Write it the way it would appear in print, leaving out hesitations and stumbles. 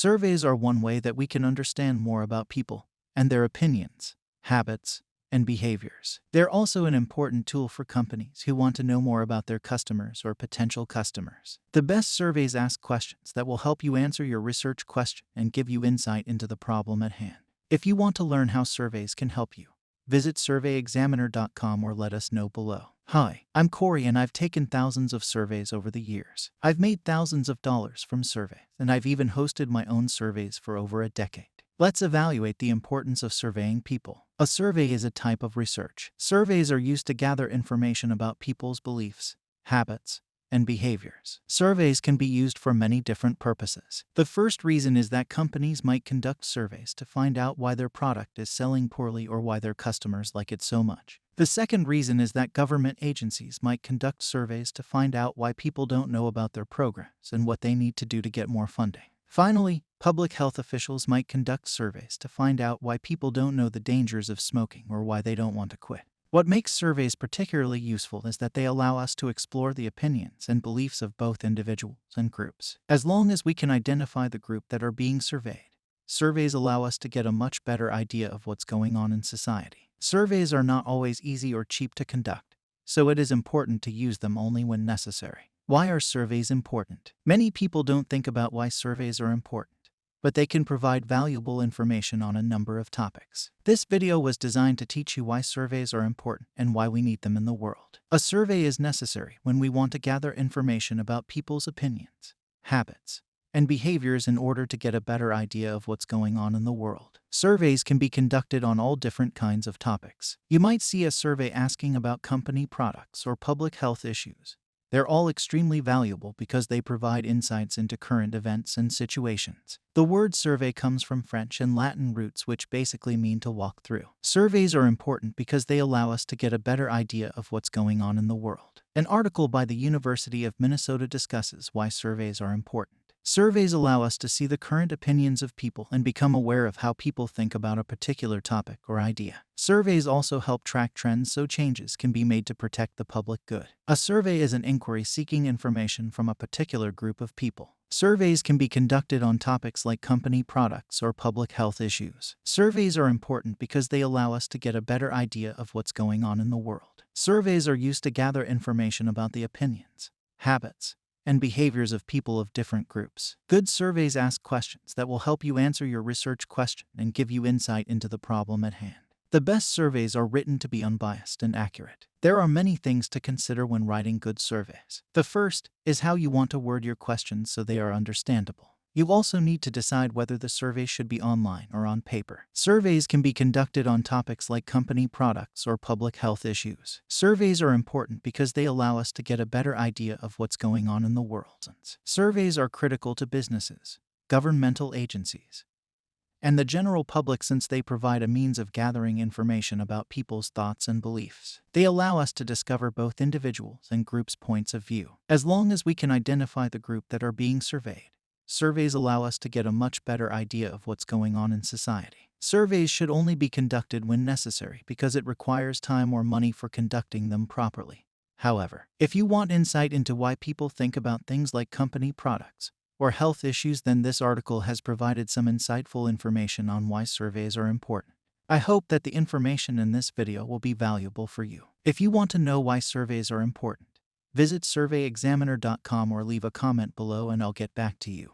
Surveys are one way that we can understand more about people and their opinions, habits, and behaviors. They're also an important tool for companies who want to know more about their customers or potential customers. The best surveys ask questions that will help you answer your research question and give you insight into the problem at hand. If you want to learn how surveys can help you, visit surveyexaminer.com or let us know below. Hi, I'm Corey and I've taken thousands of surveys over the years. I've made thousands of dollars from surveys, and I've even hosted my own surveys for over a decade. Let's evaluate the importance of surveying people. A survey is a type of research. Surveys are used to gather information about people's beliefs, habits, and behaviors. Surveys can be used for many different purposes. The first reason is that companies might conduct surveys to find out why their product is selling poorly or why their customers like it so much. The second reason is that government agencies might conduct surveys to find out why people don't know about their programs and what they need to do to get more funding. Finally, public health officials might conduct surveys to find out why people don't know the dangers of smoking or why they don't want to quit. What makes surveys particularly useful is that they allow us to explore the opinions and beliefs of both individuals and groups. As long as we can identify the group that are being surveyed, surveys allow us to get a much better idea of what's going on in society. Surveys are not always easy or cheap to conduct, so it is important to use them only when necessary. Why are surveys important? Many people don't think about why surveys are important, but they can provide valuable information on a number of topics. This video was designed to teach you why surveys are important and why we need them in the world. A survey is necessary when we want to gather information about people's opinions, habits, and behaviors in order to get a better idea of what's going on in the world. Surveys can be conducted on all different kinds of topics. You might see a survey asking about company products or public health issues. They're all extremely valuable because they provide insights into current events and situations. The word survey comes from French and Latin roots, which basically mean to walk through. Surveys are important because they allow us to get a better idea of what's going on in the world. An article by the University of Minnesota discusses why surveys are important. Surveys allow us to see the current opinions of people and become aware of how people think about a particular topic or idea. Surveys also help track trends so changes can be made to protect the public good. A survey is an inquiry seeking information from a particular group of people. Surveys can be conducted on topics like company products or public health issues. Surveys are important because they allow us to get a better idea of what's going on in the world. Surveys are used to gather information about the opinions, habits, and behaviors of people of different groups. Good surveys ask questions that will help you answer your research question and give you insight into the problem at hand. The best surveys are written to be unbiased and accurate. There are many things to consider when writing good surveys. The first is how you want to word your questions so they are understandable. You also need to decide whether the survey should be online or on paper. Surveys can be conducted on topics like company products or public health issues. Surveys are important because they allow us to get a better idea of what's going on in the world. Surveys are critical to businesses, governmental agencies, and the general public since they provide a means of gathering information about people's thoughts and beliefs. They allow us to discover both individuals' and groups' points of view. As long as we can identify the group that are being surveyed, surveys allow us to get a much better idea of what's going on in society. Surveys should only be conducted when necessary because it requires time or money for conducting them properly. However, if you want insight into why people think about things like company products or health issues, then this article has provided some insightful information on why surveys are important. I hope that the information in this video will be valuable for you. If you want to know why surveys are important, visit surveyexaminer.com or leave a comment below and I'll get back to you.